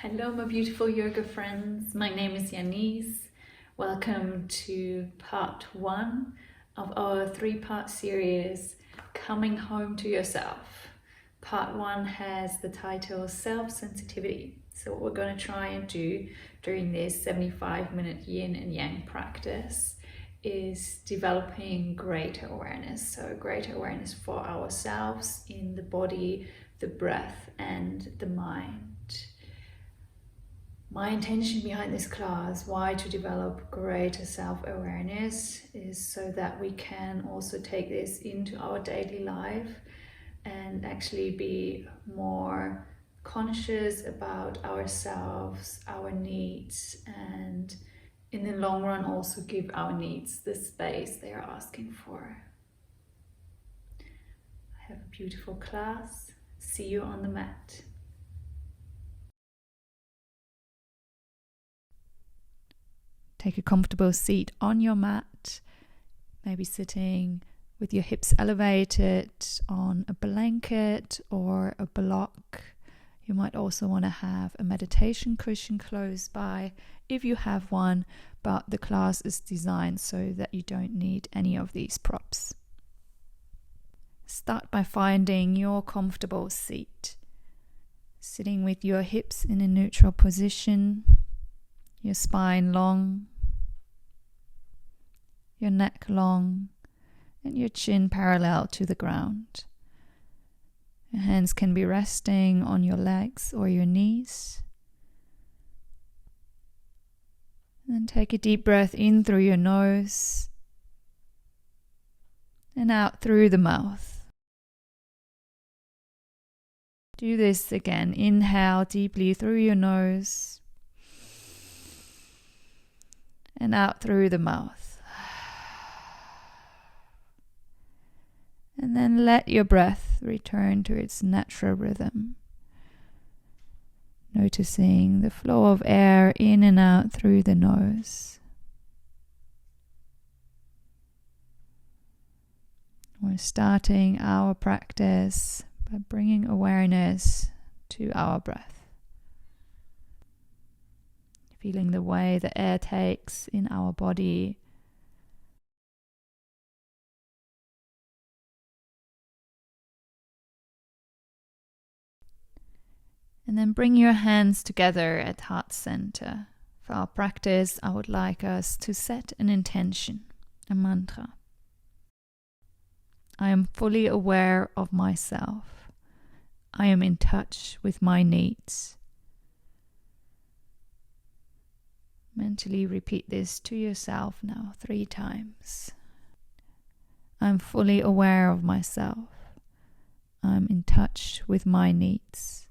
Hello, my beautiful yoga friends. My name is Janice. Welcome to part one of our three-part series, Coming Home to Yourself. Part one has the title Self-Sensitivity. So what we're going to try and do during this 75-minute yin and yang practice is developing greater awareness. So greater awareness for ourselves in the body, the breath, and the mind. My intention behind this class, why to develop greater self-awareness, is so that we can also take this into our daily life and actually be more conscious about ourselves, our needs, and in the long run also give our needs the space they are asking for. I have a beautiful class. See you on the mat. Take a comfortable seat on your mat, maybe sitting with your hips elevated on a blanket or a block. You might also want to have a meditation cushion close by if you have one, but the class is designed so that you don't need any of these props. Start by finding your comfortable seat, sitting with your hips in a neutral position, your spine long, your neck long, and your chin parallel to the ground. Your hands can be resting on your legs or your knees. And then take a deep breath in through your nose and out through the mouth. Do this again. Inhale deeply through your nose and out through the mouth. And then let your breath return to its natural rhythm. Noticing the flow of air in and out through the nose. We're starting our practice by bringing awareness to our breath. Feeling the way the air takes in our body. And then bring your hands together at heart center. For our practice, I would like us to set an intention, a mantra. I am fully aware of myself. I am in touch with my needs. Mentally repeat this to yourself now 3 times. I'm fully aware of myself. I'm in touch with my needs.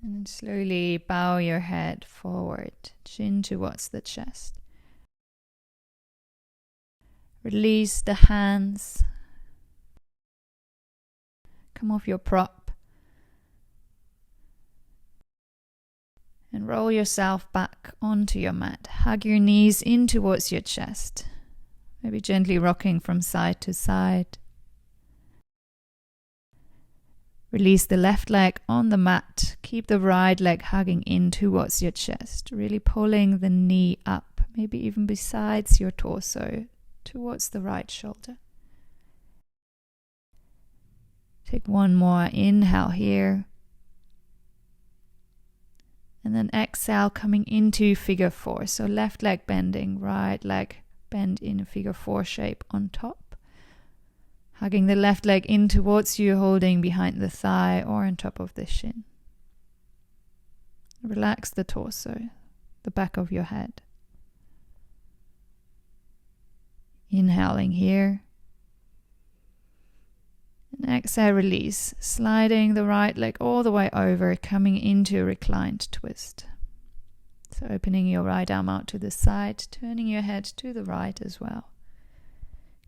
And then slowly bow your head forward, chin towards the chest. Release the hands. Come off your prop. And roll yourself back onto your mat. Hug your knees in towards your chest. Maybe gently rocking from side to side. Release the left leg on the mat. Keep the right leg hugging in towards your chest. Really pulling the knee up, maybe even besides your torso, towards the right shoulder. Take one more inhale here. And then exhale, coming into figure 4. So left leg bending, right leg bend in a figure 4 shape on top. Hugging the left leg in towards you, holding behind the thigh or on top of the shin. Relax the torso, the back of your head. Inhaling here. And exhale, release, sliding the right leg all the way over, coming into a reclined twist. So opening your right arm out to the side, turning your head to the right as well.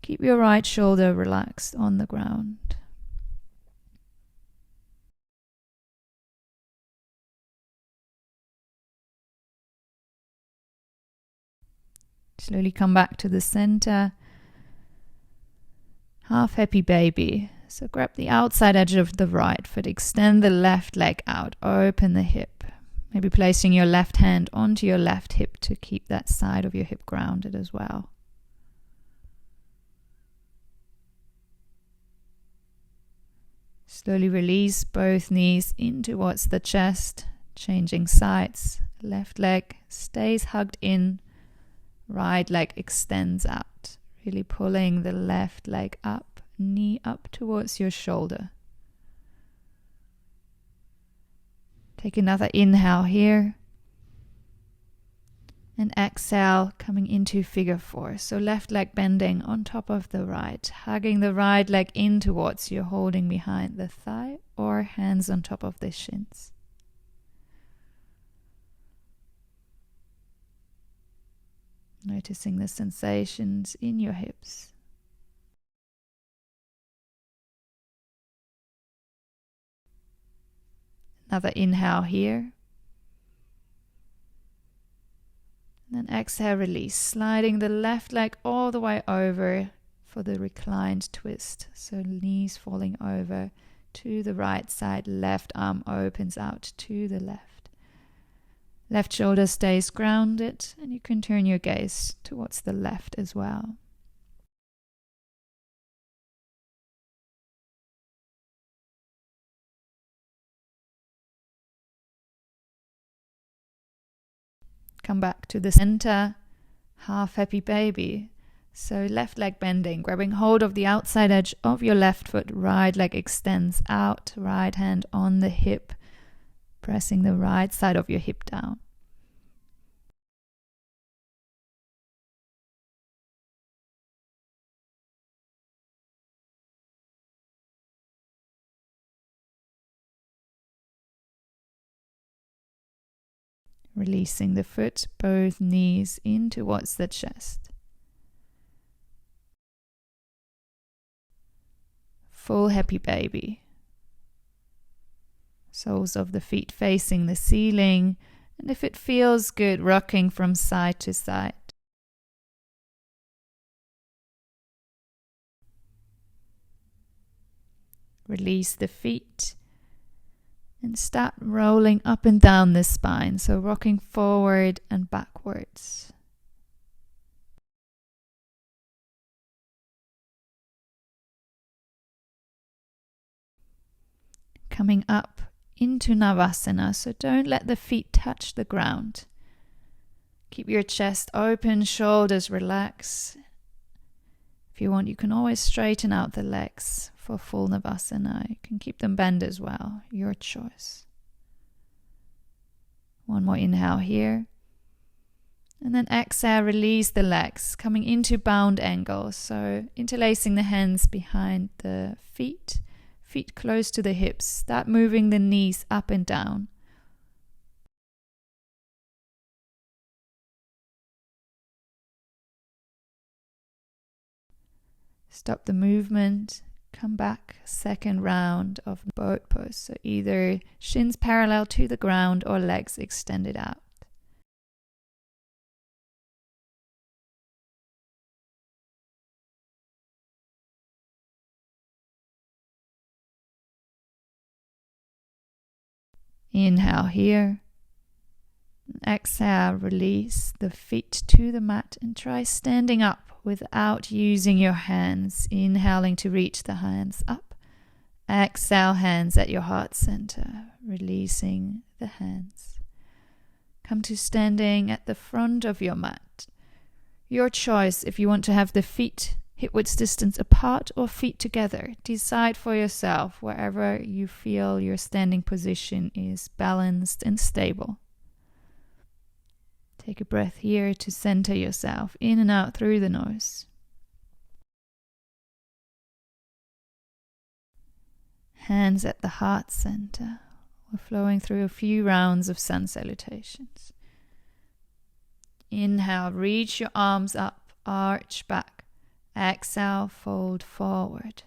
Keep your right shoulder relaxed on the ground. Slowly come back to the center. Half happy baby. So grab the outside edge of the right foot, extend the left leg out, open the hip. Maybe placing your left hand onto your left hip to keep that side of your hip grounded as well. Slowly release both knees in towards the chest, changing sides. Left leg stays hugged in, right leg extends out. Really pulling the left leg up, knee up towards your shoulder. Take another inhale here. And exhale, coming into figure 4. So left leg bending on top of the right, hugging the right leg in towards you, holding behind the thigh or hands on top of the shins. Noticing the sensations in your hips. Another inhale here. And then exhale, release, sliding the left leg all the way over for the reclined twist. So knees falling over to the right side, left arm opens out to the left. Left shoulder stays grounded, and you can turn your gaze towards the left as well. Come back to the center, half happy baby. So left leg bending, grabbing hold of the outside edge of your left foot, right leg extends out, right hand on the hip, pressing the right side of your hip down. Releasing the foot, both knees in towards the chest. Full happy baby. Soles of the feet facing the ceiling, and if it feels good, rocking from side to side. Release the feet. And start rolling up and down the spine, so rocking forward and backwards. Coming up into Navasana, so don't let the feet touch the ground. Keep your chest open, shoulders relax. If you want, you can always straighten out the legs for full Navasana. You can keep them bent as well, your choice. One more inhale here. And then exhale, release the legs, coming into bound angle. So interlacing the hands behind the feet, feet close to the hips. Start moving the knees up and down. Stop the movement. Come back, second round of boat pose. So either shins parallel to the ground or legs extended out. Inhale here. Exhale, release the feet to the mat and try standing up without using your hands. Inhaling to reach the hands up. Exhale, hands at your heart center, releasing the hands. Come to standing at the front of your mat. Your choice if you want to have the feet hip-width distance apart or feet together. Decide for yourself wherever you feel your standing position is balanced and stable. Take a breath here to center yourself in and out through the nose. Hands at the heart center. We're flowing through a few rounds of sun salutations. Inhale, reach your arms up, arch back. Exhale, fold forward.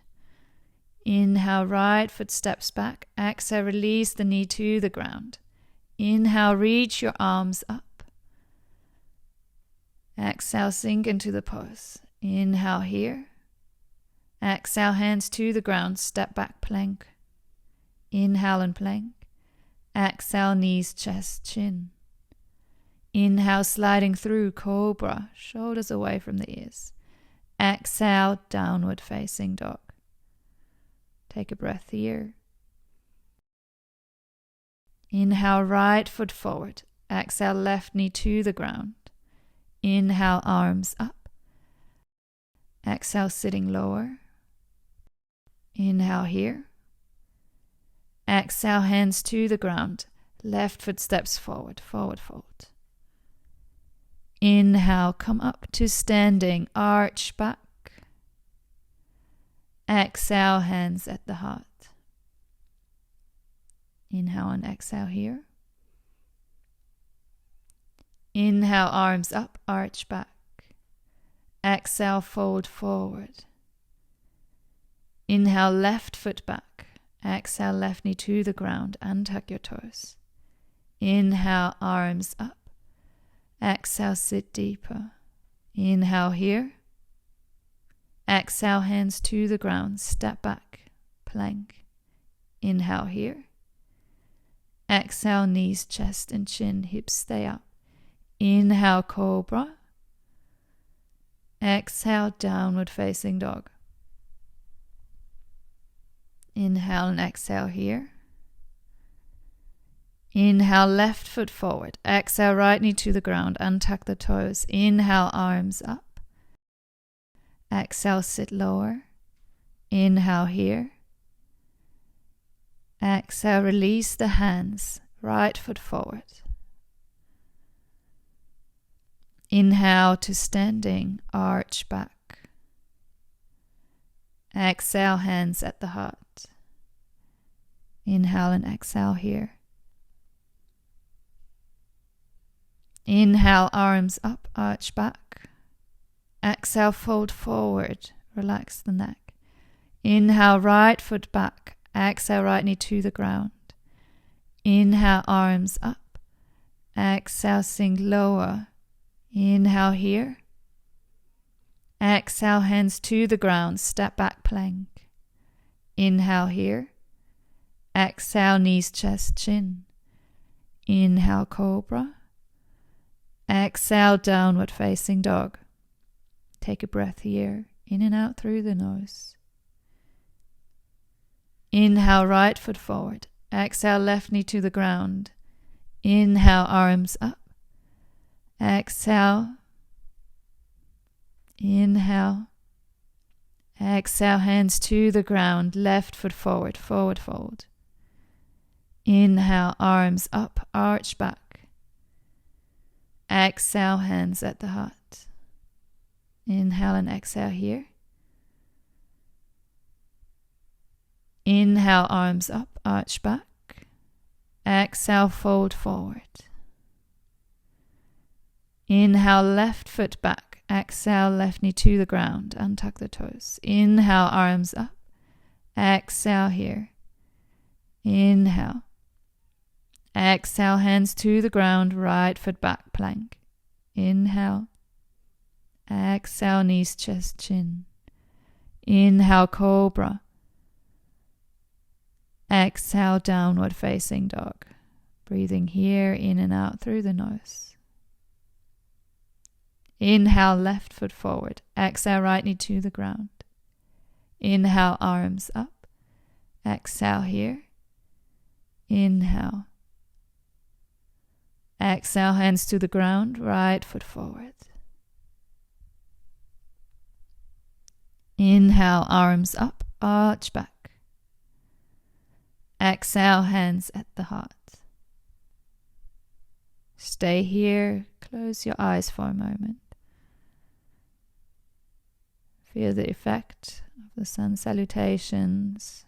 Inhale, right foot steps back. Exhale, release the knee to the ground. Inhale, reach your arms up. Exhale, sink into the pose. Inhale here. Exhale, hands to the ground, step back, plank. Inhale and plank. Exhale, knees, chest, chin. Inhale, sliding through, cobra, shoulders away from the ears. Exhale, downward facing dog. Take a breath here. Inhale, right foot forward. Exhale, left knee to the ground. Inhale, arms up. Exhale, sitting lower. Inhale here. Exhale, hands to the ground. Left foot steps forward, forward fold. Inhale, come up to standing, arch back. Exhale, hands at the heart. Inhale and exhale here. Inhale, arms up, arch back. Exhale, fold forward. Inhale, left foot back. Exhale, left knee to the ground and tuck your toes. Inhale, arms up. Exhale, sit deeper. Inhale here. Exhale, hands to the ground, step back, plank. Inhale here. Exhale, knees, chest and chin, hips stay up. Inhale, cobra. Exhale, downward facing dog. Inhale and exhale here. Inhale, left foot forward. Exhale, right knee to the ground. Untuck the toes. Inhale, arms up. Exhale, sit lower. Inhale here. Exhale, release the hands. Right foot forward. Inhale to standing, arch back. Exhale, hands at the heart. Inhale and exhale here. Inhale, arms up, arch back. Exhale, fold forward, relax the neck. Inhale, right foot back. Exhale, right knee to the ground. Inhale, arms up. Exhale, sink lower. Inhale here. Exhale, hands to the ground, step back, plank. Inhale here. Exhale, knees, chest, chin. Inhale, cobra. Exhale, downward facing dog. Take a breath here, in and out through the nose. Inhale, right foot forward. Exhale, left knee to the ground. Inhale, arms up. Exhale. Inhale. Exhale, hands to the ground. Left foot forward, forward fold. Inhale, arms up, arch back. Exhale, hands at the heart. Inhale and exhale here. Inhale, arms up, arch back. Exhale, fold forward. Inhale, left foot back. Exhale, left knee to the ground. Untuck the toes. Inhale, arms up. Exhale here. Inhale. Exhale, hands to the ground, right foot back, plank. Inhale. Exhale, knees, chest, chin. Inhale, cobra. Exhale, downward facing dog. Breathing here, in and out through the nose. Inhale, left foot forward. Exhale, right knee to the ground. Inhale, arms up. Exhale here. Inhale. Exhale, hands to the ground, right foot forward. Inhale, arms up, arch back. Exhale, hands at the heart. Stay here, close your eyes for a moment. Feel the effect of the sun salutations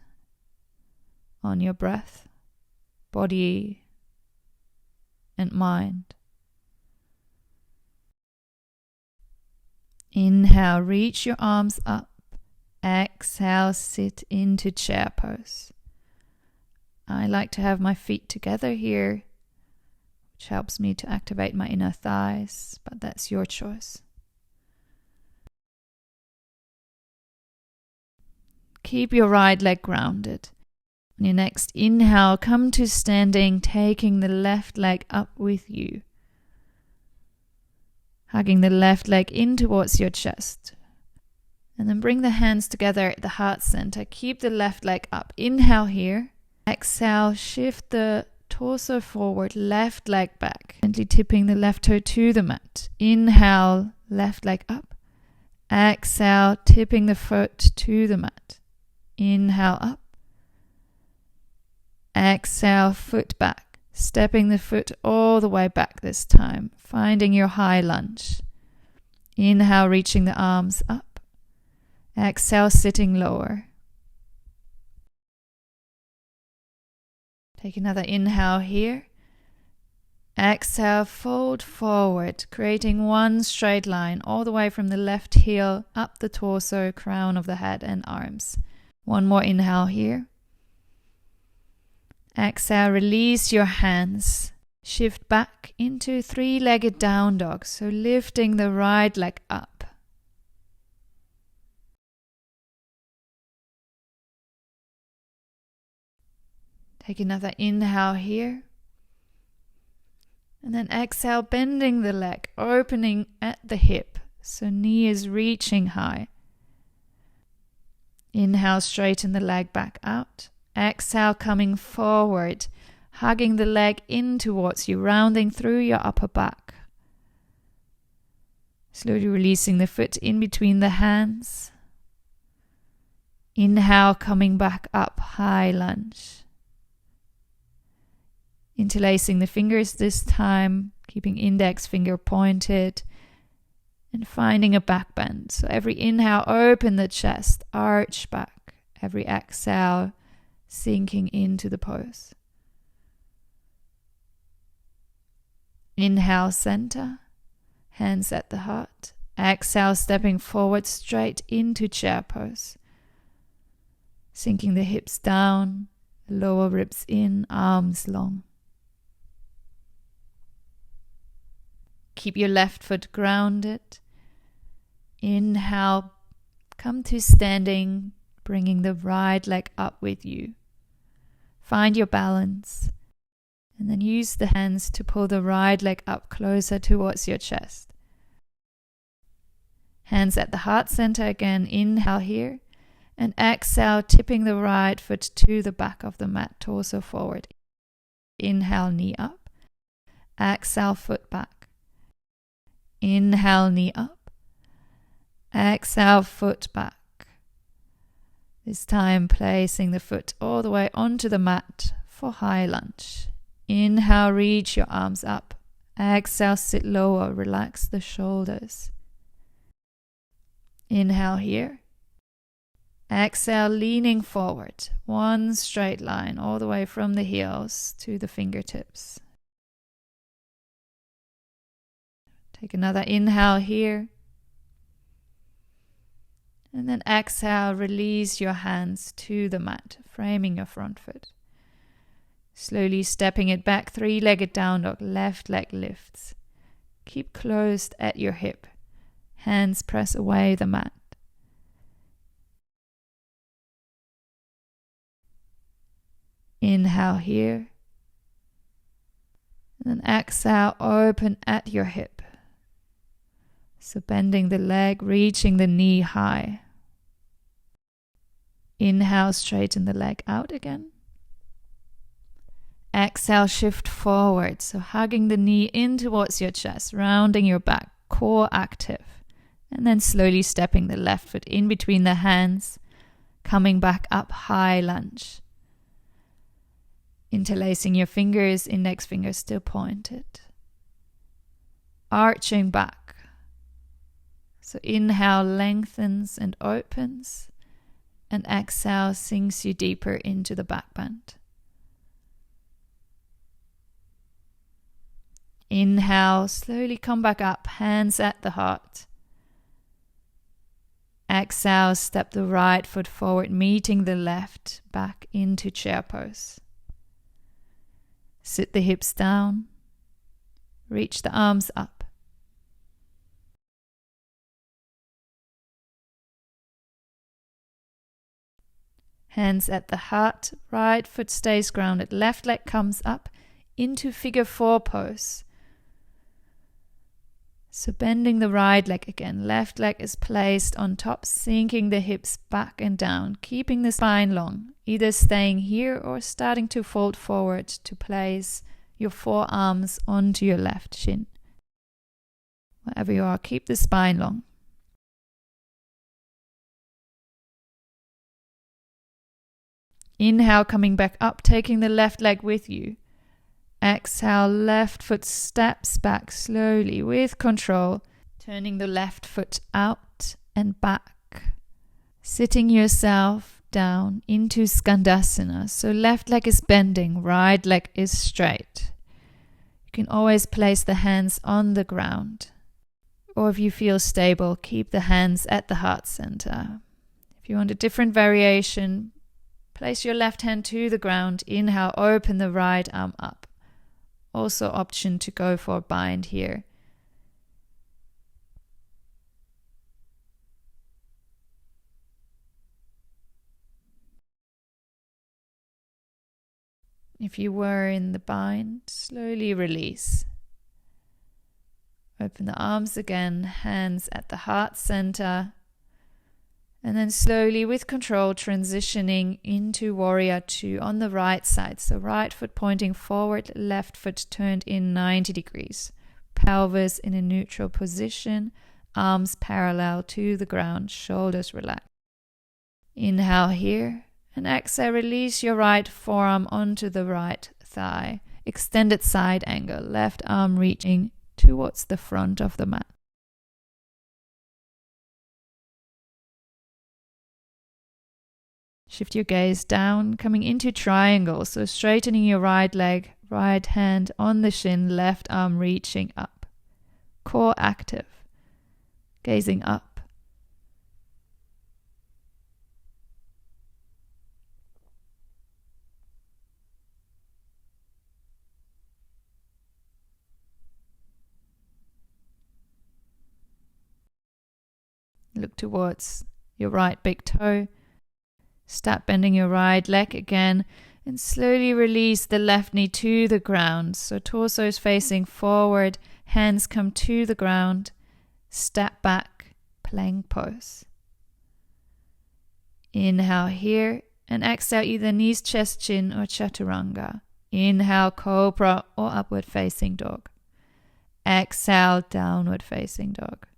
on your breath, body, and mind. Inhale, reach your arms up. Exhale, sit into chair pose. I like to have my feet together here, which helps me to activate my inner thighs, but that's your choice. keep your right leg grounded. On your next inhale, come to standing, taking the left leg up with you. Hugging the left leg in towards your chest. And then bring the hands together at the heart center. Keep the left leg up. Inhale here. Exhale, shift the torso forward, left leg back. Gently tipping the left toe to the mat. Inhale, left leg up. Exhale, tipping the foot to the mat. Inhale up. Exhale, foot back. Stepping the foot all the way back this time. Finding your high lunge. Inhale, reaching the arms up. Exhale, sitting lower. Take another inhale here. Exhale, fold forward, creating one straight line all the way from the left heel up the torso, crown of the head and arms. One more inhale here. Exhale, release your hands. Shift back into three-legged down dog, so lifting the right leg up. Take another inhale here. And then exhale, bending the leg, opening at the hip, so knee is reaching high. Inhale, straighten the leg back out. Exhale, coming forward, hugging the leg in towards you, rounding through your upper back. Slowly releasing the foot in between the hands. Inhale, coming back up, high lunge. Interlacing the fingers this time, keeping index finger pointed, and finding a back bend. So every inhale, open the chest, arch back. Every exhale, sinking into the pose. Inhale, center, hands at the heart. Exhale, stepping forward straight into chair pose. Sinking the hips down, lower ribs in, arms long. Keep your left foot grounded. Inhale, come to standing, bringing the right leg up with you. Find your balance. And then use the hands to pull the right leg up closer towards your chest. Hands at the heart center again. Inhale here. And exhale, tipping the right foot to the back of the mat, torso forward. Inhale, knee up. Exhale, foot back. Inhale, knee up. Exhale, foot back. This time placing the foot all the way onto the mat for high lunge. Inhale, reach your arms up. Exhale, sit lower, relax the shoulders. Inhale here. Exhale, leaning forward. One straight line all the way from the heels to the fingertips. Take another inhale here. And then exhale, release your hands to the mat, framing your front foot. Slowly stepping it back, three-legged down dog, left leg lifts. Keep closed at your hip. Hands press away the mat. Inhale here. And then exhale, open at your hip. So bending the leg, reaching the knee high. Inhale, straighten the leg out again. Exhale, shift forward. So hugging the knee in towards your chest, rounding your back, core active. And then slowly stepping the left foot in between the hands, coming back up, high lunge. Interlacing your fingers, index fingers still pointed. Arching back. So inhale, lengthens and opens. And exhale, sinks you deeper into the back bend. Inhale, slowly come back up, hands at the heart. Exhale, step the right foot forward, meeting the left, back into chair pose. Sit the hips down. Reach the arms up. Hands at the heart, right foot stays grounded, left leg comes up into figure 4 pose. So bending the right leg again, left leg is placed on top, sinking the hips back and down, keeping the spine long, either staying here or starting to fold forward to place your forearms onto your left shin. Wherever you are, keep the spine long. Inhale, coming back up, taking the left leg with you. Exhale, left foot steps back slowly with control, turning the left foot out and back. Sitting yourself down into Skandasana. So left leg is bending, right leg is straight. You can always place the hands on the ground. Or if you feel stable, keep the hands at the heart center. If you want a different variation, place your left hand to the ground. Inhale, open the right arm up. Also option to go for a bind here. If you were in the bind, slowly release. Open the arms again, hands at the heart center. And then slowly, with control, transitioning into Warrior 2 on the right side. So right foot pointing forward, left foot turned in 90 degrees. Pelvis in a neutral position, arms parallel to the ground, shoulders relaxed. Inhale here, and exhale, release your right forearm onto the right thigh. Extended side angle, left arm reaching towards the front of the mat. Shift your gaze down, coming into triangle. So straightening your right leg, right hand on the shin, left arm reaching up. Core active. Gazing up. Look towards your right big toe. Start bending your right leg again and slowly release the left knee to the ground. So torso is facing forward, hands come to the ground, step back, plank pose. Inhale here and exhale either knees, chest, chin or chaturanga. Inhale, cobra or upward facing dog. Exhale, downward facing dog.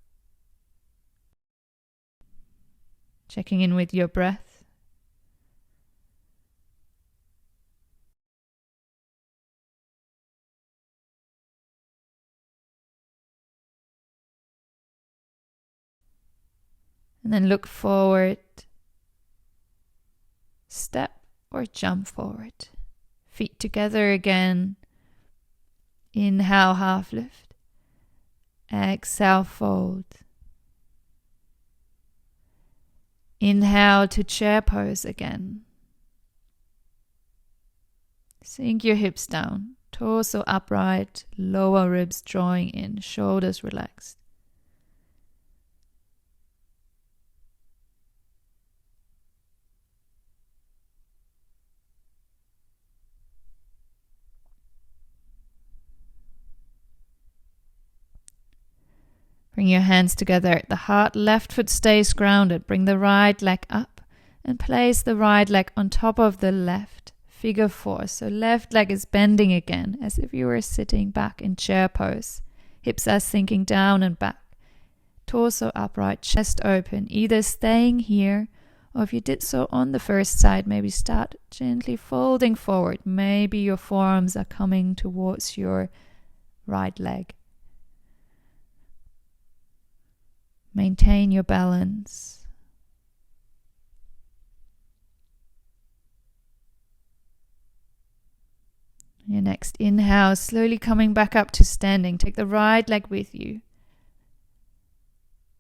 Checking in with your breath. And then look forward, step or jump forward. Feet together again. Inhale, half lift. Exhale, fold. Inhale to chair pose again. Sink your hips down, torso upright, lower ribs drawing in, shoulders relaxed. Bring your hands together at the heart. Left foot stays grounded. Bring the right leg up and place the right leg on top of the left. Figure 4. So left leg is bending again as if you were sitting back in chair pose. Hips are sinking down and back. Torso upright, chest open. Either staying here or if you did so on the first side, maybe start gently folding forward. Maybe your forearms are coming towards your right leg. Maintain your balance. Your next inhale, slowly coming back up to standing. Take the right leg with you.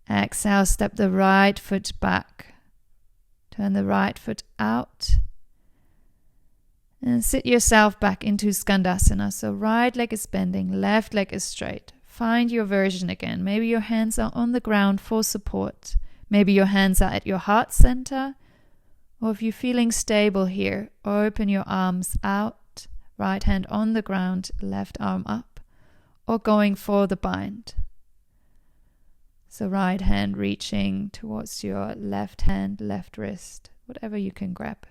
Exhale, step the right foot back. Turn the right foot out. And sit yourself back into Skandasana. So right leg is bending, left leg is straight. Find your version again. Maybe your hands are on the ground for support. Maybe your hands are at your heart center. Or if you're feeling stable here, open your arms out, right hand on the ground, left arm up, or going for the bind. So right hand reaching towards your left hand, left wrist, whatever you can grab.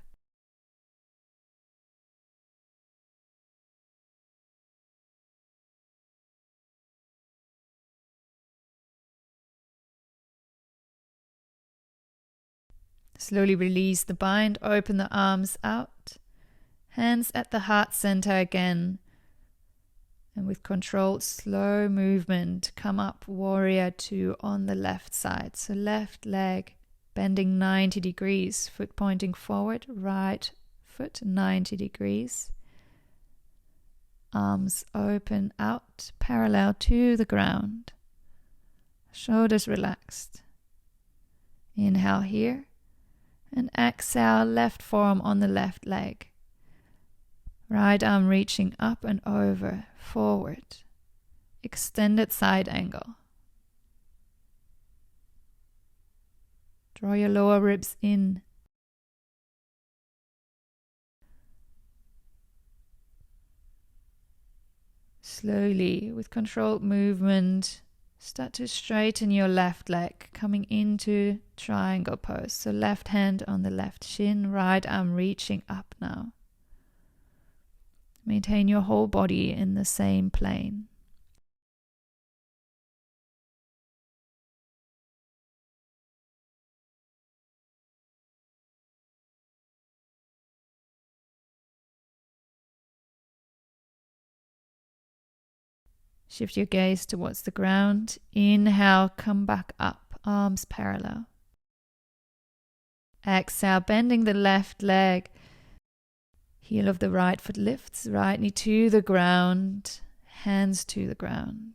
Slowly release the bind, open the arms out, hands at the heart center again. And with controlled slow movement, come up warrior 2 on the left side. So left leg bending 90 degrees, foot pointing forward, right foot 90 degrees. Arms open out, parallel to the ground. Shoulders relaxed. Inhale here. And exhale, left forearm on the left leg. Right arm reaching up and over, forward. Extended side angle. Draw your lower ribs in. Slowly, with controlled movement, start to straighten your left leg, coming into triangle pose. So left hand on the left shin, right arm reaching up now. Maintain your whole body in the same plane. Shift your gaze towards the ground. Inhale, come back up, arms parallel. Exhale, bending the left leg. Heel of the right foot lifts, right knee to the ground, hands to the ground.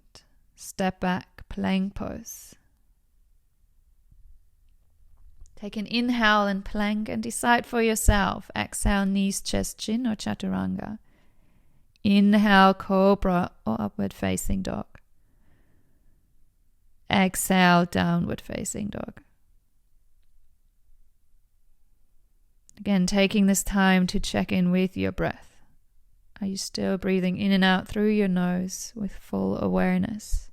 Step back, plank pose. Take an inhale and plank and decide for yourself. Exhale, knees, chest, chin or chaturanga. Inhale, cobra or upward facing dog. Exhale, downward facing dog. Again, taking this time to check in with your breath. Are you still breathing in and out through your nose with full awareness?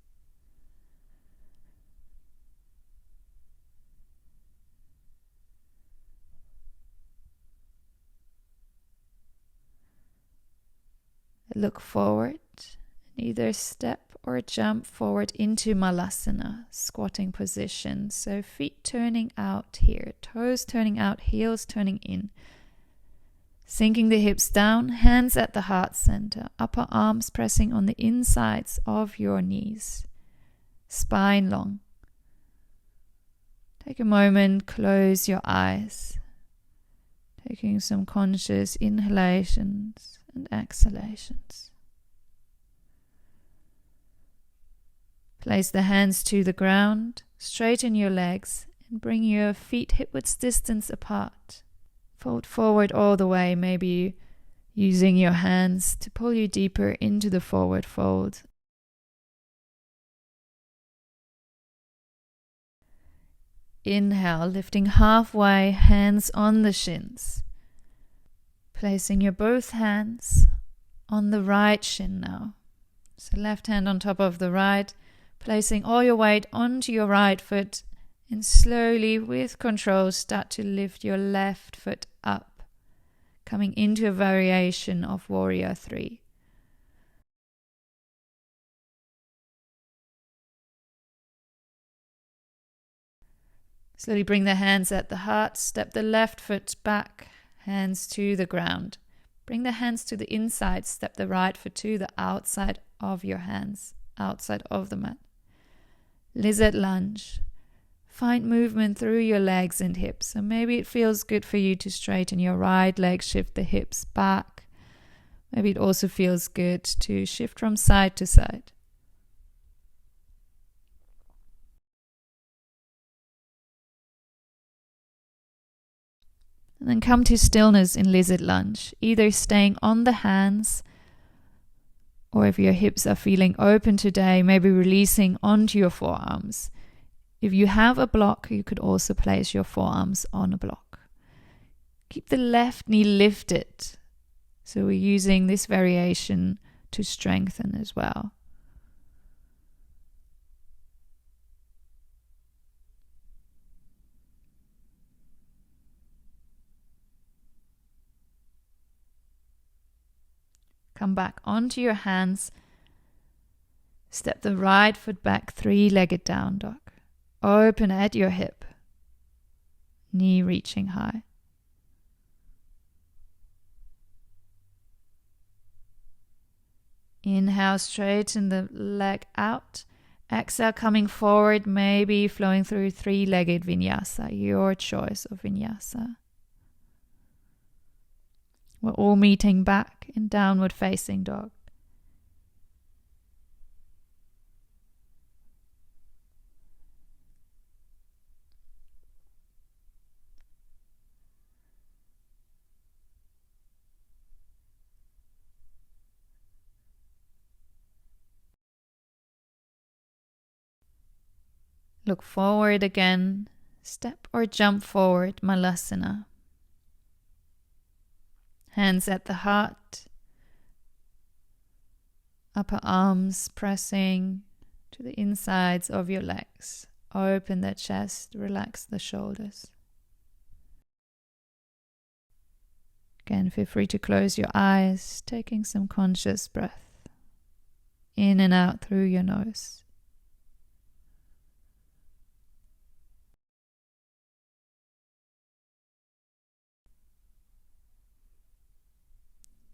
Look forward and either step or jump forward into Malasana, squatting position. So feet turning out here, toes turning out, heels turning in. Sinking the hips down, hands at the heart center, upper arms pressing on the insides of your knees. Spine long. Take a moment, close your eyes. Taking some conscious inhalations and exhalations. Place the hands to the ground, straighten your legs, and bring your feet hip-width distance apart. Fold forward all the way, maybe using your hands to pull you deeper into the forward fold. Inhale, lifting halfway, hands on the shins. Placing your both hands on the right shin now. So left hand on top of the right, placing all your weight onto your right foot, and slowly with control start to lift your left foot up, coming into a variation of Warrior 3. Slowly bring the hands at the heart, step the left foot back, hands to the ground. Bring the hands to the inside, step the right foot to the outside of your hands, outside of the mat. Lizard lunge. Find movement through your legs and hips. So maybe it feels good for you to straighten your right leg, shift the hips back. Maybe it also feels good to shift from side to side. And then come to stillness in lizard lunge, either staying on the hands, or if your hips are feeling open today, maybe releasing onto your forearms. If you have a block, you could also place your forearms on a block. Keep the left knee lifted. So we're using this variation to strengthen as well. Come back onto your hands. Step the right foot back, three-legged down dog. Open at your hip. Knee reaching high. Inhale, straighten the leg out. Exhale, coming forward, maybe flowing through three-legged vinyasa, your choice of vinyasa. We're all meeting back in downward facing dog. Look forward again. Step or jump forward, Malasana. Hands at the heart. Upper arms pressing to the insides of your legs. Open the chest, relax the shoulders. Again, feel free to close your eyes, taking some conscious breath in and out through your nose.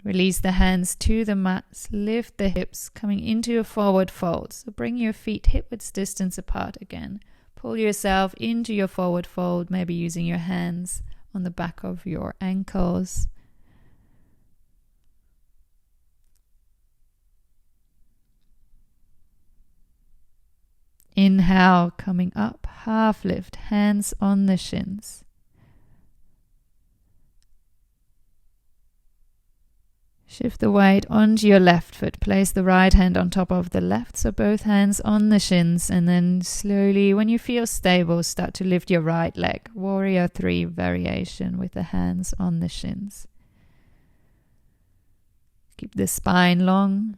Release the hands to the mats, lift the hips, coming into a forward fold. So bring your feet hip-width distance apart again. Pull yourself into your forward fold, maybe using your hands on the back of your ankles. Inhale, coming up, half lift, hands on the shins. Shift the weight onto your left foot. Place the right hand on top of the left, so both hands on the shins. And then slowly, when you feel stable, start to lift your right leg. Warrior 3 variation with the hands on the shins. Keep the spine long.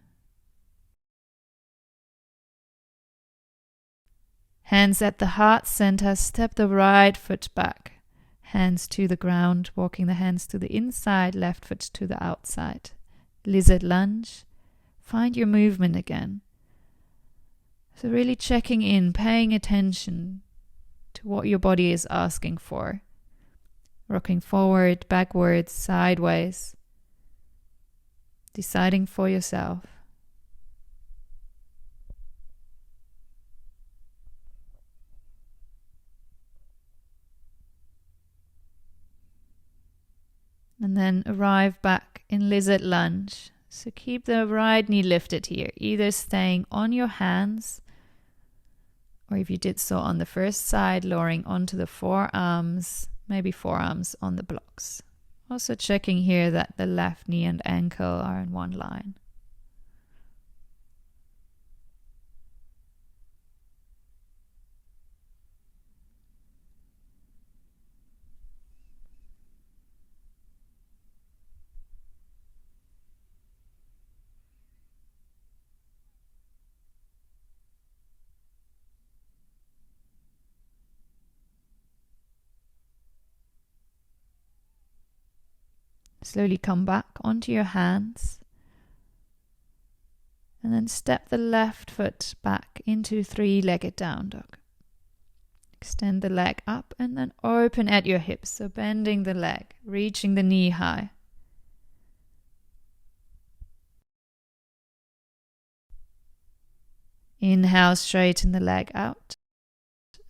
Hands at the heart center. Step the right foot back. Hands to the ground, walking the hands to the inside, left foot to the outside. Lizard lunge. Find your movement again. So really checking in, paying attention to what your body is asking for. Rocking forward, backwards, sideways. Deciding for yourself. And then arrive back in lizard lunge. So keep the right knee lifted here, either staying on your hands, or if you did so on the first side, lowering onto the forearms, maybe forearms on the blocks. Also checking here that the left knee and ankle are in one line. Slowly come back onto your hands. And then step the left foot back into three-legged down dog. Extend the leg up and then open at your hips. So bending the leg, reaching the knee high. Inhale, straighten the leg out.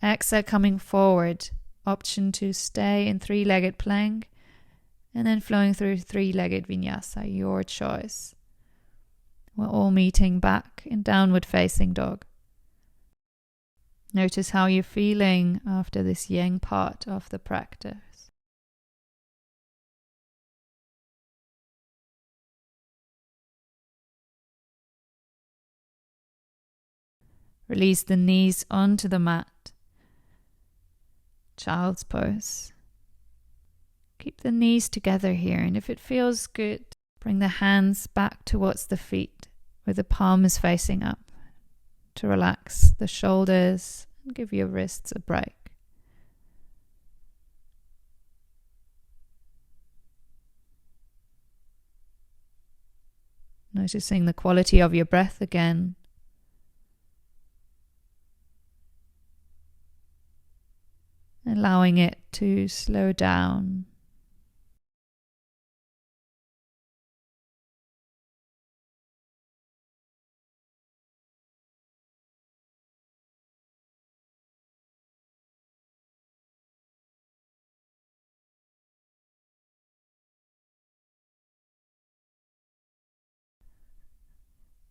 Exhale, coming forward. Option to stay in three-legged plank. And then flowing through three-legged vinyasa, your choice. We're all meeting back in downward facing dog. Notice how you're feeling after this yang part of the practice. Release the knees onto the mat. Child's pose. Keep the knees together here, and if it feels good, bring the hands back towards the feet where the palm is facing up to relax the shoulders and give your wrists a break. Noticing the quality of your breath again. Allowing it to slow down.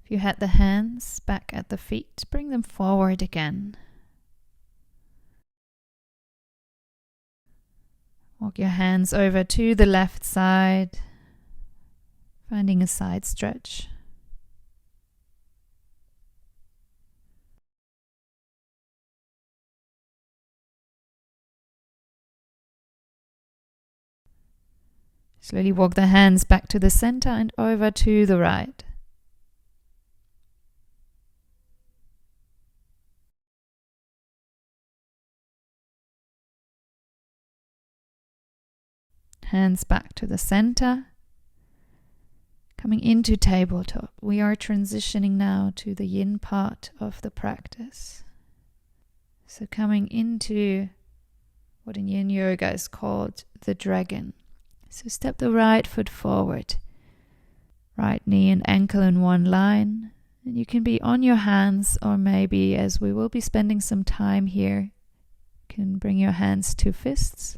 If you had the hands back at the feet, bring them forward again. Walk your hands over to the left side, finding a side stretch. Slowly walk the hands back to the center and over to the right. Hands back to the center. Coming into tabletop, we are transitioning now to the yin part of the practice. So coming into what in yin yoga is called the dragon. So step the right foot forward, right knee and ankle in one line. And you can be on your hands, or maybe, as we will be spending some time here, you can bring your hands to fists.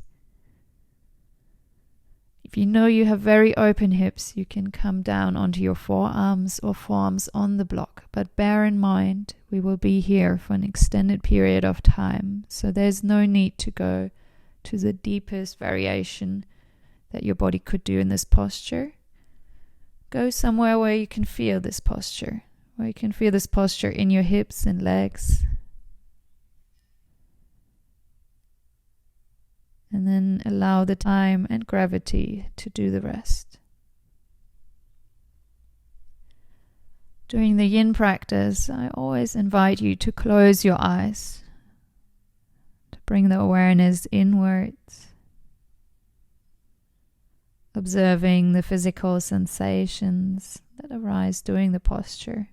If you know you have very open hips, you can come down onto your forearms or forearms on the block. But bear in mind, we will be here for an extended period of time. So there's no need to go to the deepest variation that your body could do in this posture. Go somewhere where you can feel this posture, where you can feel this posture in your hips and legs. And then allow the time and gravity to do the rest. During the yin practice, I always invite you to close your eyes, to bring the awareness inwards, observing the physical sensations that arise during the posture.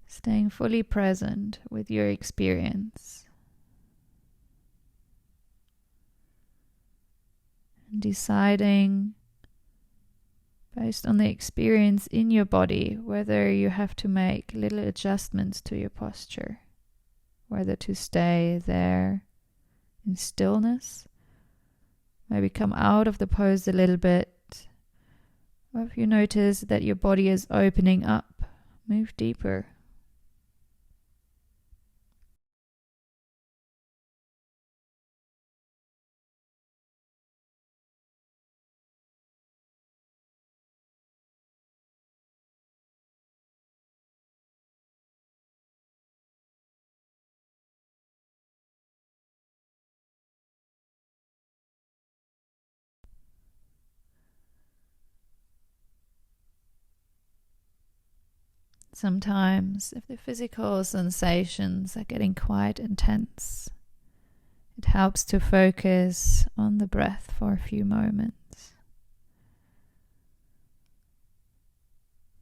Staying fully present with your experience. And deciding, based on the experience in your body, whether you have to make little adjustments to your posture, whether to stay there in stillness, maybe come out of the pose a little bit, or if you notice that your body is opening up, move deeper. Sometimes, if the physical sensations are getting quite intense, it helps to focus on the breath for a few moments.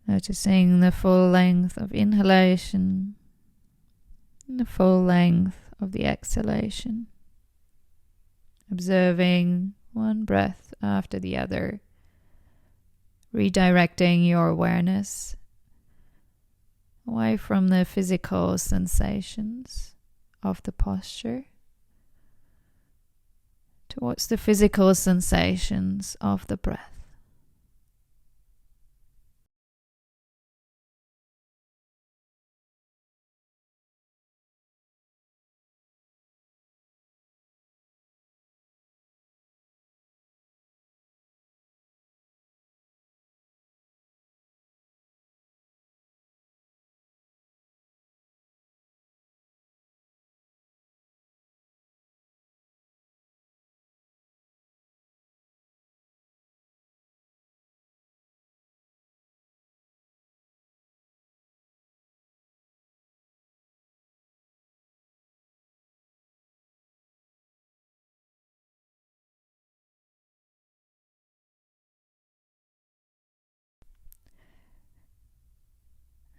Noticing the full length of inhalation and the full length of the exhalation. Observing one breath after the other, redirecting your awareness away from the physical sensations of the posture towards the physical sensations of the breath.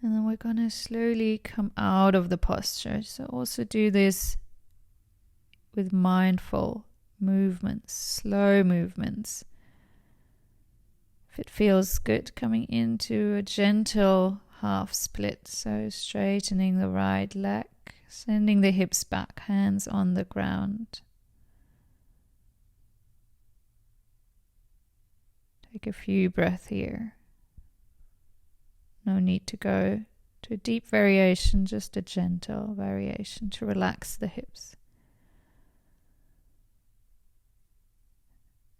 And then we're going to slowly come out of the posture. So also do this with mindful movements, slow movements. If it feels good, coming into a gentle half split. So straightening the right leg, sending the hips back, hands on the ground. Take a few breaths here. No need to go to a deep variation, just a gentle variation to relax the hips.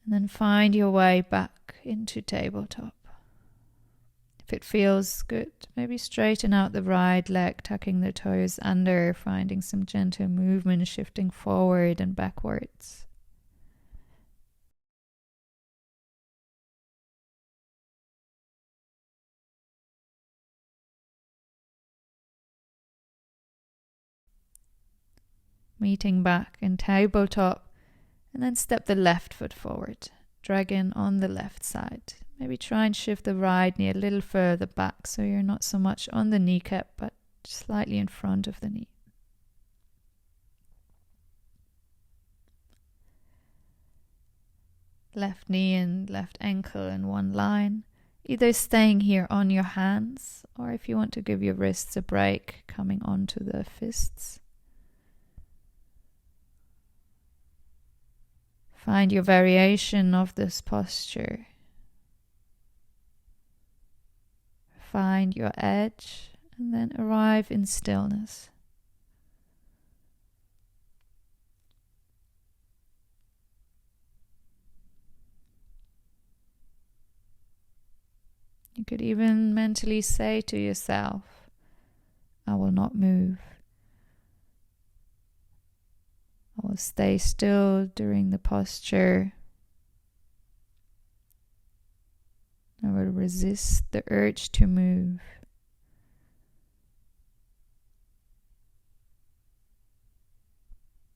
And then find your way back into tabletop. If it feels good, maybe straighten out the right leg, tucking the toes under, finding some gentle movement, shifting forward and backwards. Meeting back in tabletop, and then step the left foot forward. Dragon on the left side. Maybe try and shift the right knee a little further back so you're not so much on the kneecap but slightly in front of the knee. Left knee and left ankle in one line. Either staying here on your hands, or if you want to give your wrists a break, coming onto the fists. Find your variation of this posture. Find your edge and then arrive in stillness. You could even mentally say to yourself, I will not move. I will stay still during the posture. I will resist the urge to move.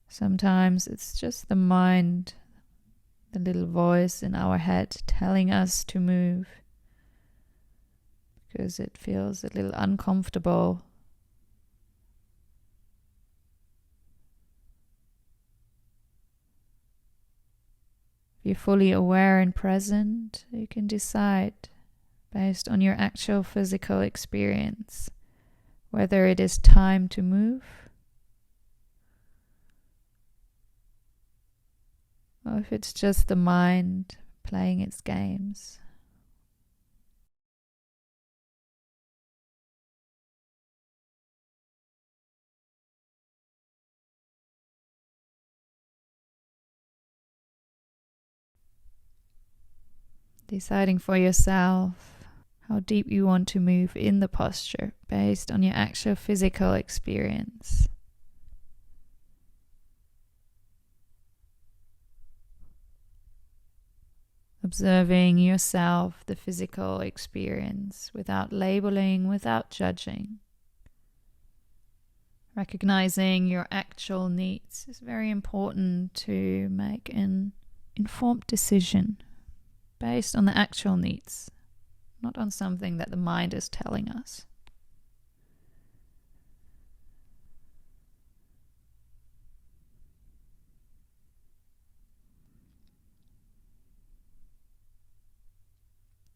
Sometimes it's just the mind, the little voice in our head telling us to move because it feels a little uncomfortable. If you're fully aware and present, you can decide based on your actual physical experience whether it is time to move or if it's just the mind playing its games. Deciding for yourself how deep you want to move in the posture based on your actual physical experience. Observing yourself, the physical experience, without labeling, without judging. Recognizing your actual needs is very important to make an informed decision based on the actual needs, not on something that the mind is telling us.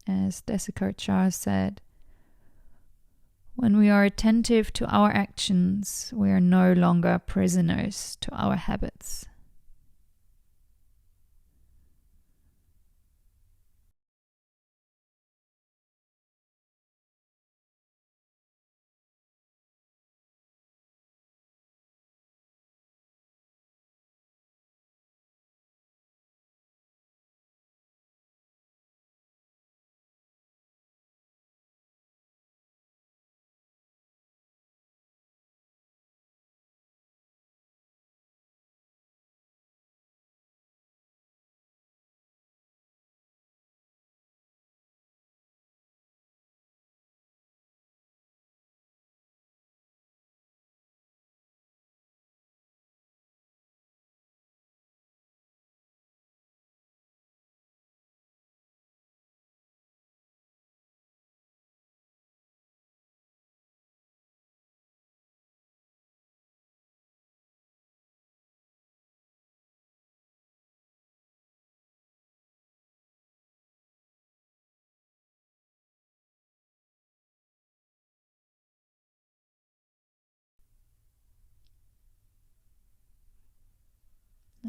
As Desikar Char said, when we are attentive to our actions, we are no longer prisoners to our habits.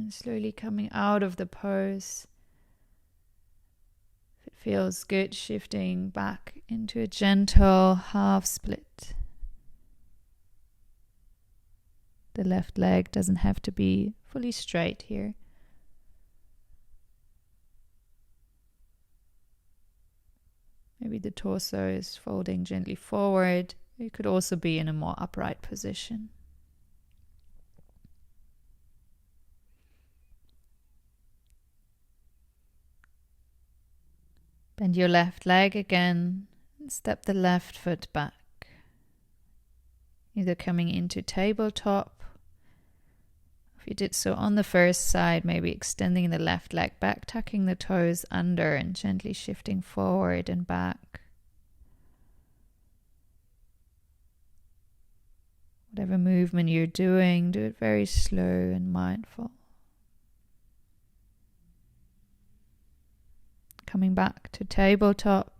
And slowly coming out of the pose. If it feels good, shifting back into a gentle half split. The left leg doesn't have to be fully straight here. Maybe the torso is folding gently forward. You could also be in a more upright position. Bend your left leg again and step the left foot back. Either coming into tabletop. If you did so on the first side, maybe extending the left leg back, tucking the toes under and gently shifting forward and back. Whatever movement you're doing, do it very slow and mindful. Coming back to tabletop.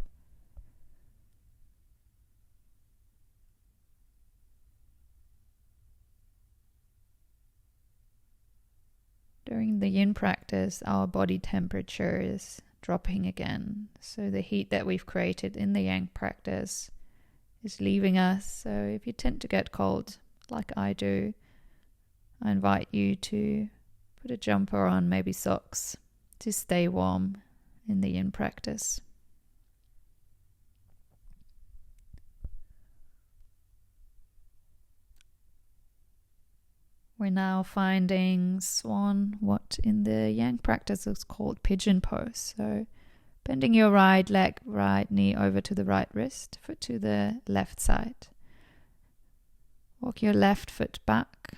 During the yin practice, our body temperature is dropping again. So the heat that we've created in the yang practice is leaving us. So if you tend to get cold, like I do, I invite you to put a jumper on, maybe socks, to stay warm in the yin practice. We're now finding swan, what in the yang practice is called pigeon pose. So bending your right leg, right knee over to the right wrist, foot to the left side. Walk your left foot back.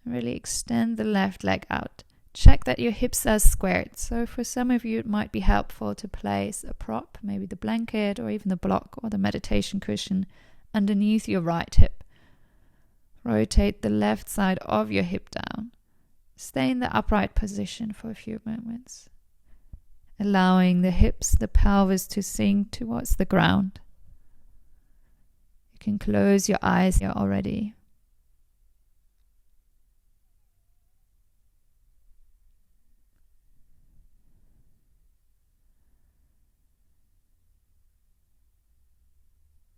Really extend the left leg out. Check that your hips are squared. So for some of you, it might be helpful to place a prop, maybe the blanket or even the block or the meditation cushion underneath your right hip. Rotate the left side of your hip down. Stay in the upright position for a few moments, allowing the hips, the pelvis to sink towards the ground. You can close your eyes here already.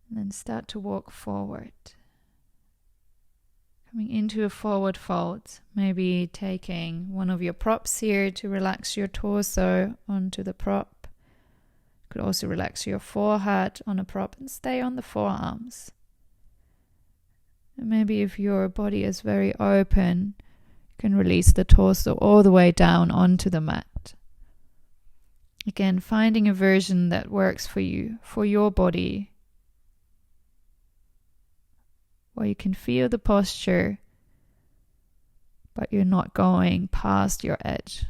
And then start to walk forward. Coming into a forward fold, maybe taking one of your props here to relax your torso onto the prop. You could also relax your forehead on a prop and stay on the forearms. And maybe if your body is very open, you can release the torso all the way down onto the mat. Again, finding a version that works for you, for your body, where you can feel the posture, but you're not going past your edge.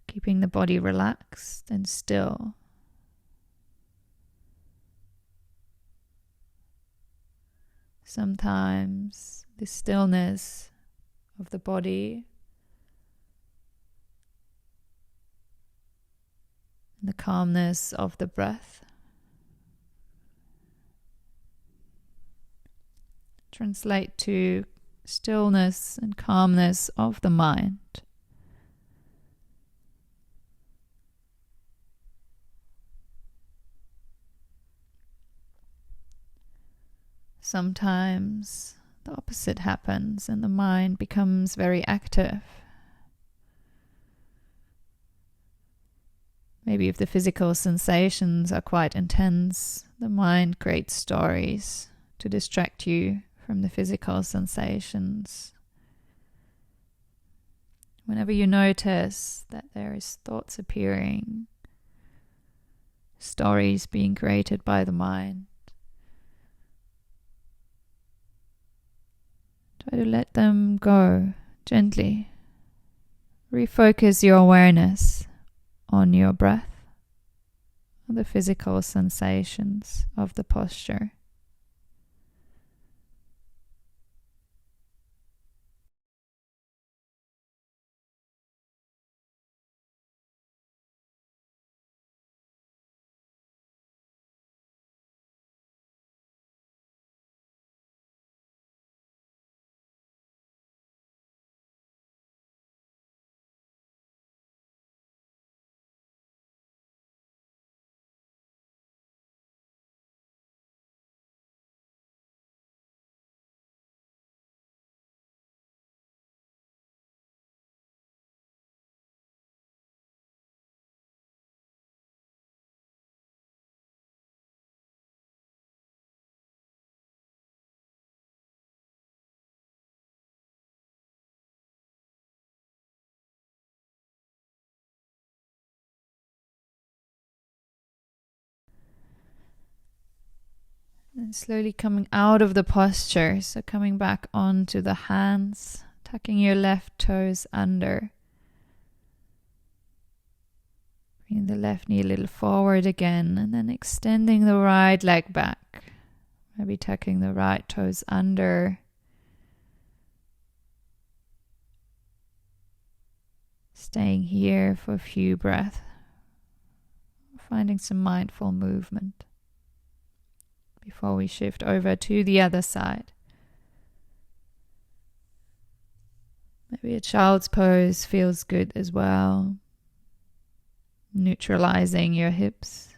Keeping the body relaxed and still. Sometimes the stillness of the body and the calmness of the breath translate to stillness and calmness of the mind. Sometimes the opposite happens and the mind becomes very active. Maybe if the physical sensations are quite intense, the mind creates stories to distract you from the physical sensations. Whenever you notice that there is thoughts appearing, stories being created by the mind, try to let them go gently. Refocus your awareness on your breath, on the physical sensations of the posture. And slowly coming out of the posture, so coming back onto the hands, tucking your left toes under. Bringing the left knee a little forward again, and then extending the right leg back. Maybe tucking the right toes under. Staying here for a few breaths. Finding some mindful movement before we shift over to the other side. Maybe a child's pose feels good as well. Neutralizing your hips.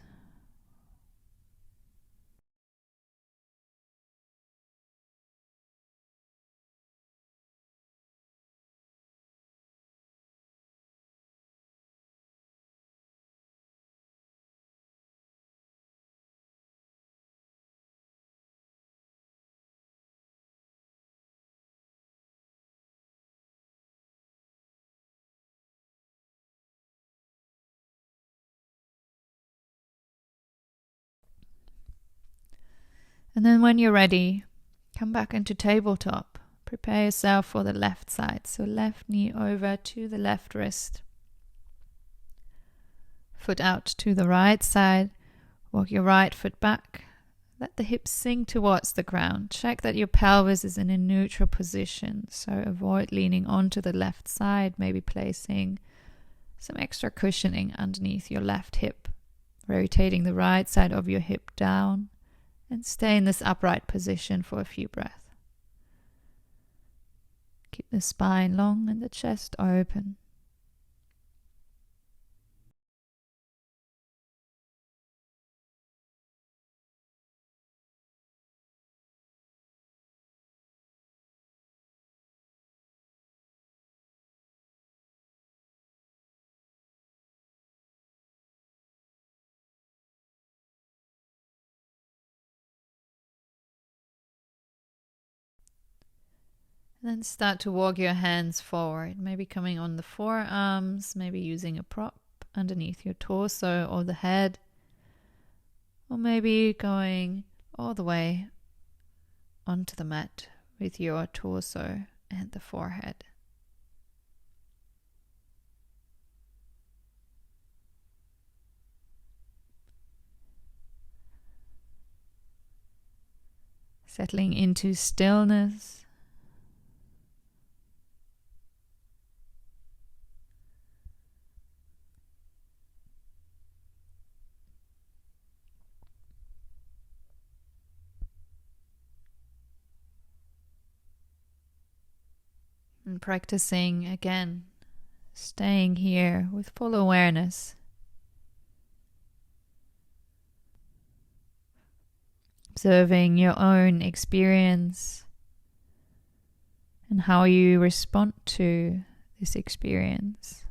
And then when you're ready, come back into tabletop. Prepare yourself for the left side. So left knee over to the left wrist. Foot out to the right side. Walk your right foot back. Let the hips sink towards the ground. Check that your pelvis is in a neutral position. So avoid leaning onto the left side. Maybe placing some extra cushioning underneath your left hip. Rotating the right side of your hip down. And stay in this upright position for a few breaths. Keep the spine long and the chest open. And then start to walk your hands forward, maybe coming on the forearms, maybe using a prop underneath your torso or the head, or maybe going all the way onto the mat with your torso and the forehead. Settling into stillness. And practicing again, staying here with full awareness. Observing your own experience and how you respond to this experience.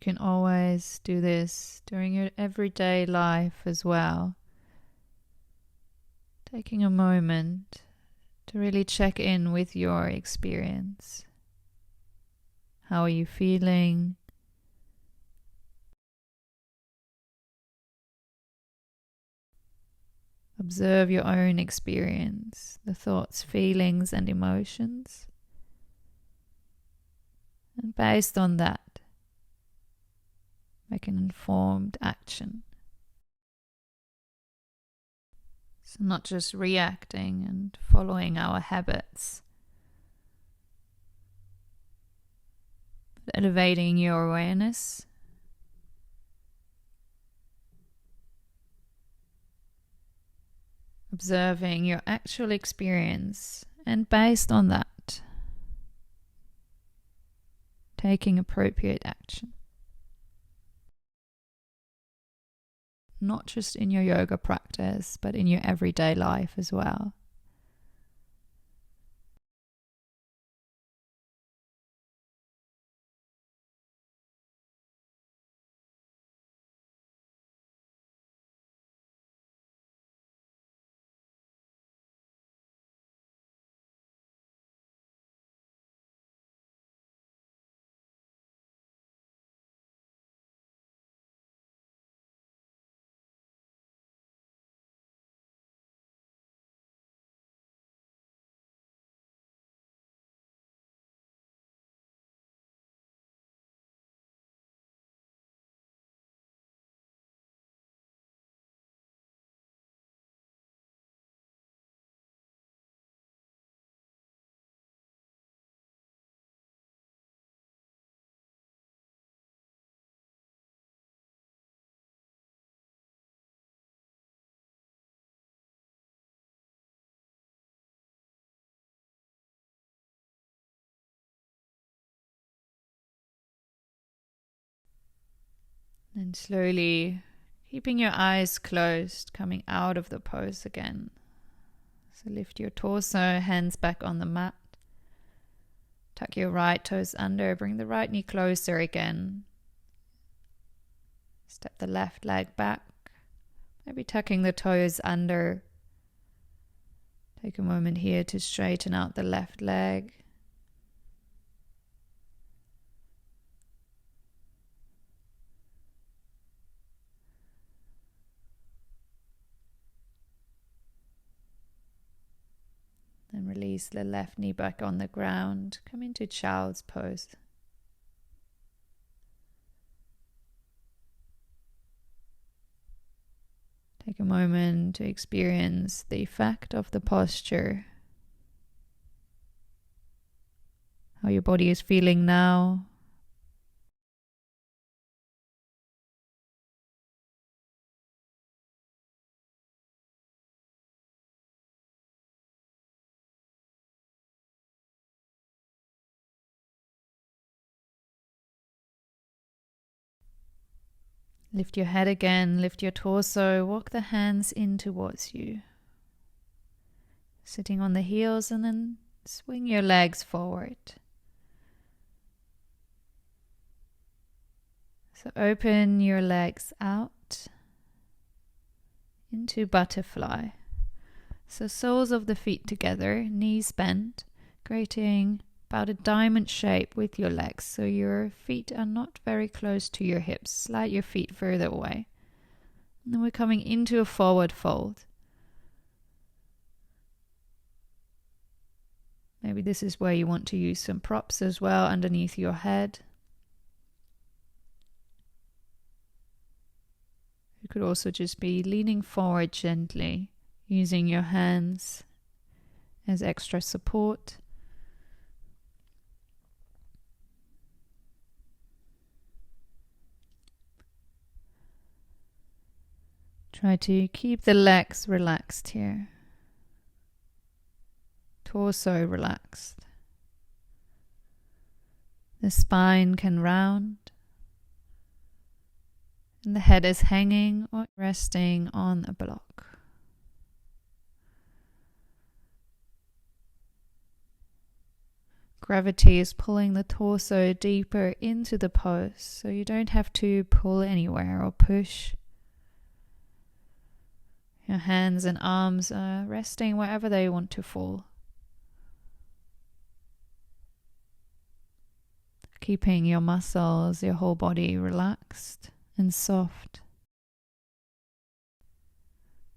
You can always do this during your everyday life as well. Taking a moment to really check in with your experience. How are you feeling? Observe your own experience, the thoughts, feelings, and emotions. And based on that, make an informed action. So not just reacting and following our habits, but elevating your awareness. Observing your actual experience, and based on that, taking appropriate action. Not just in your yoga practice, but in your everyday life as well. And slowly, keeping your eyes closed, coming out of the pose again. So lift your torso, hands back on the mat. Tuck your right toes under, bring the right knee closer again. Step the left leg back, maybe tucking the toes under. Take a moment here to straighten out the left leg. Then release the left knee back on the ground. Come into child's pose. Take a moment to experience the effect of the posture. How your body is feeling now. Lift your head again, lift your torso, walk the hands in towards you. Sitting on the heels and then swing your legs forward. So open your legs out into butterfly. So soles of the feet together, knees bent, creating about a diamond shape with your legs, so your feet are not very close to your hips. Slide your feet further away. And then we're coming into a forward fold. Maybe this is where you want to use some props as well underneath your head. You could also just be leaning forward gently, using your hands as extra support. Try to keep the legs relaxed here. Torso relaxed. The spine can round. And the head is hanging or resting on a block. Gravity is pulling the torso deeper into the pose, so you don't have to pull anywhere or push. Your hands and arms are resting wherever they want to fall. Keeping your muscles, your whole body relaxed and soft.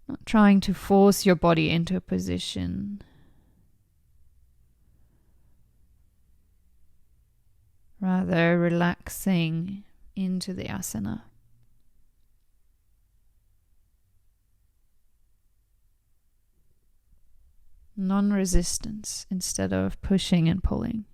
Not trying to force your body into a position. Rather relaxing into the asana. Non-resistance instead of pushing and pulling.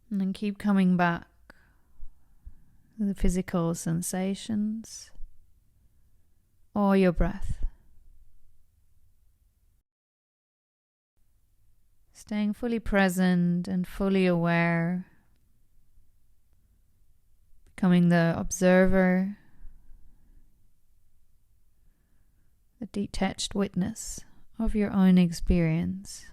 And then keep coming back to the physical sensations or your breath. Staying fully present and fully aware. Becoming the observer, the detached witness of your own experience.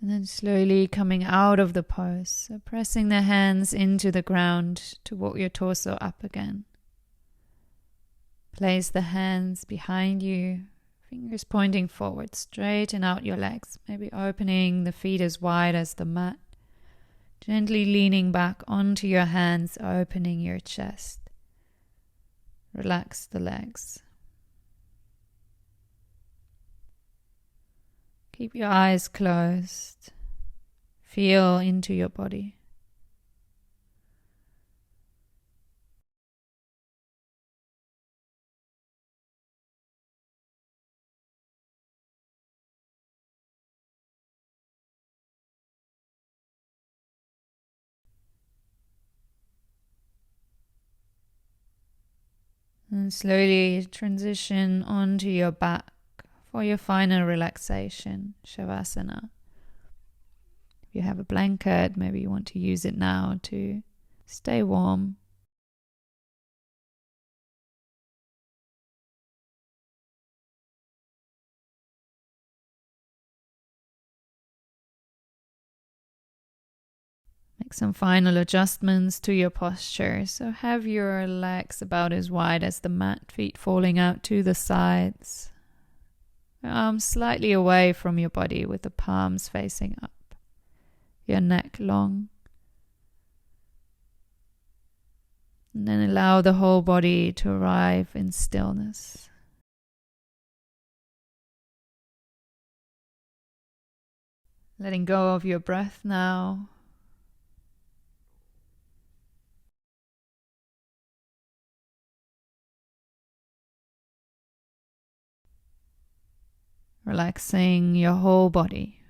And then slowly coming out of the pose, so pressing the hands into the ground to walk your torso up again. Place the hands behind you, fingers pointing forward, straighten out your legs, maybe opening the feet as wide as the mat. Gently leaning back onto your hands, opening your chest. Relax the legs. Keep your eyes closed. Feel into your body. And slowly transition onto your back for your final relaxation, Shavasana. If you have a blanket, maybe you want to use it now to stay warm. Make some final adjustments to your posture. So have your legs about as wide as the mat, feet falling out to the sides. Arms slightly away from your body with the palms facing up. Your neck long. And then allow the whole body to arrive in stillness. Letting go of your breath now. Relaxing your whole body,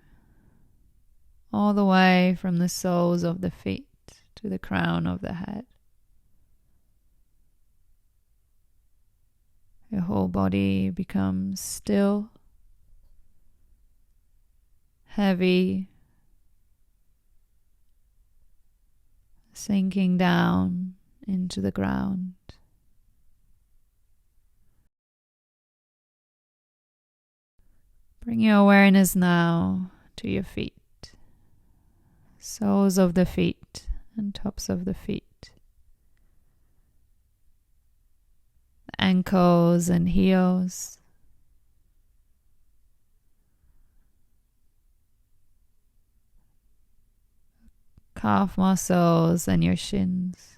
all the way from the soles of the feet to the crown of the head. Your whole body becomes still, heavy, sinking down into the ground. Bring your awareness now to your feet, soles of the feet and tops of the feet, ankles and heels, calf muscles and your shins.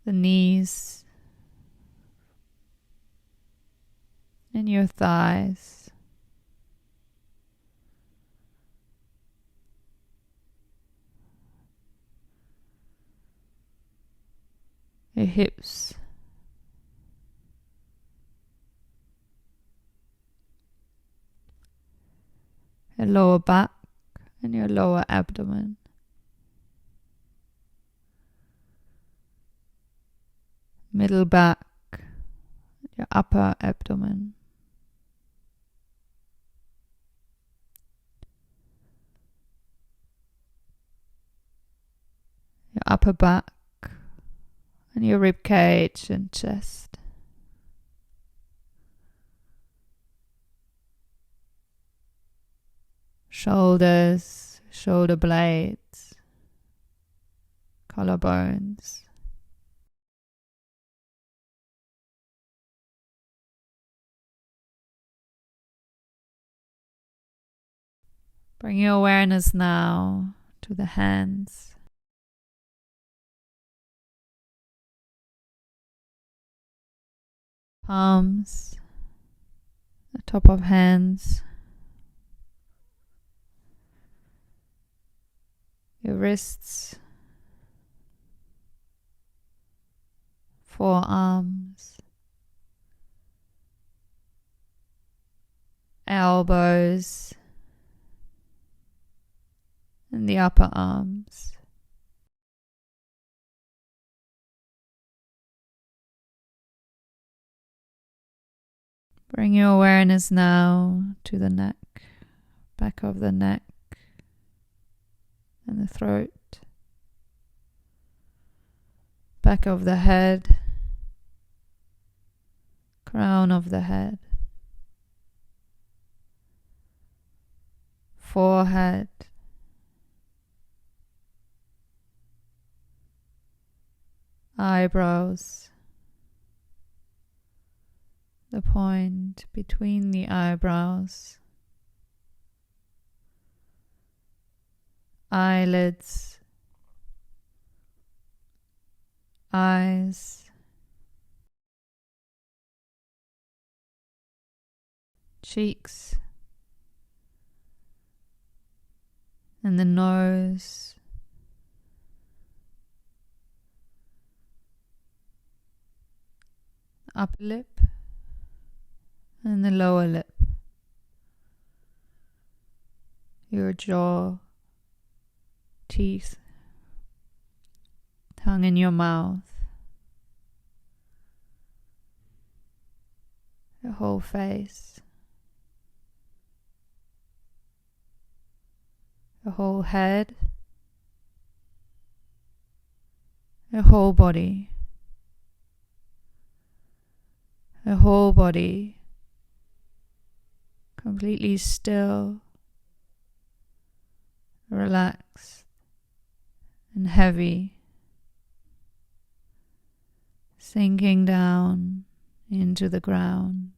The knees and your thighs. Your hips. Your lower back and your lower abdomen. Middle back, your upper abdomen. Your upper back and your rib cage and chest. Shoulders, shoulder blades, collarbones. Bring your awareness now to the hands. Palms, the top of hands, your wrists, forearms, elbows, and the upper arms. Bring your awareness now to the neck, back of the neck, and the throat, back of the head, crown of the head, forehead, eyebrows, the point between the eyebrows, eyelids, eyes, cheeks, and the nose, upper lip, and the lower lip, your jaw, teeth, tongue in your mouth, your whole face, your whole head, your whole body, completely still, relaxed and heavy, sinking down into the ground.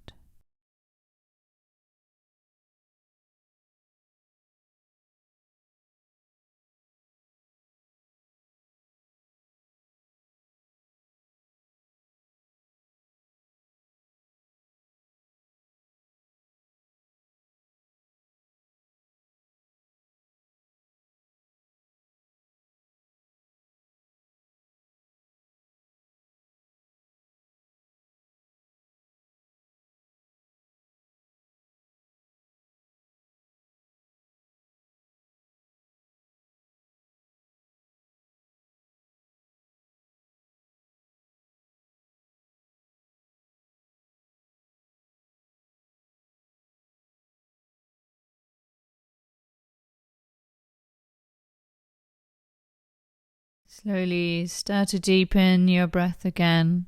Slowly start to deepen your breath again.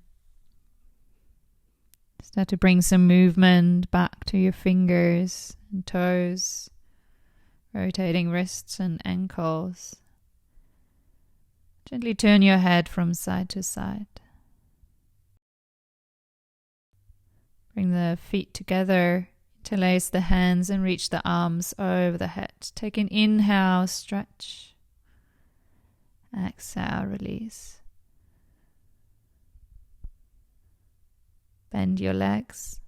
Start to bring some movement back to your fingers and toes, rotating wrists and ankles. Gently turn your head from side to side. Bring the feet together, interlace the hands and reach the arms over the head. Take an inhale, stretch. Exhale, release. Bend your legs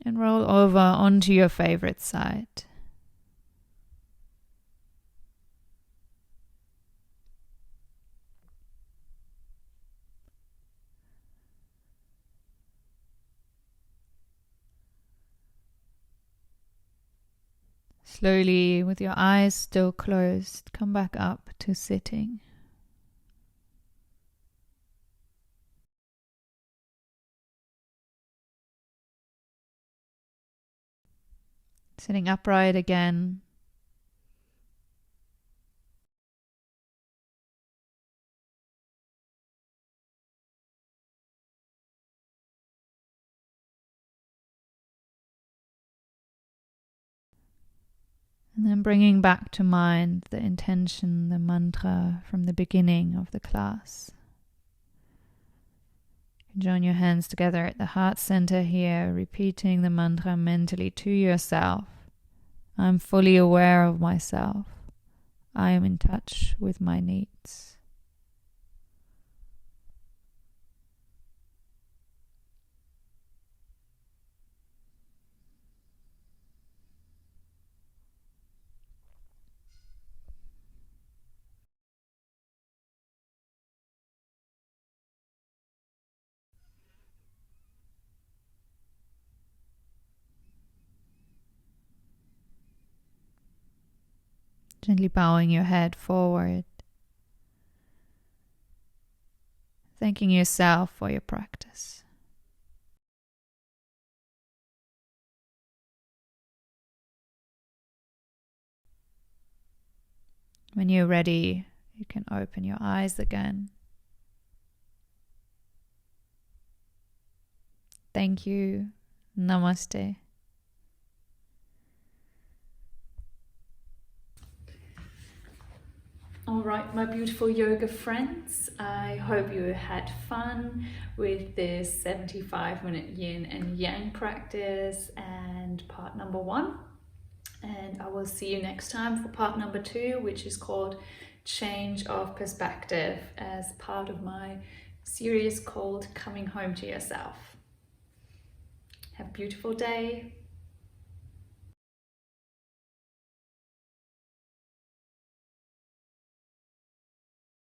and roll over onto your favorite side. Slowly, with your eyes still closed, come back up to sitting. Sitting upright again. And then bringing back to mind the intention, the mantra from the beginning of the class. Join your hands together at the heart center here, repeating the mantra mentally to yourself. I'm fully aware of myself. I am in touch with my needs. Gently bowing your head forward, thanking yourself for your practice. When you're ready, you can open your eyes again. Thank you. Namaste. All right, my beautiful yoga friends, I hope you had fun with this 75-minute yin and yang practice and part number 1. And I will see you next time for part number 2, which is called Change of Perspective, as part of my series called Coming Home to Yourself. Have a beautiful day.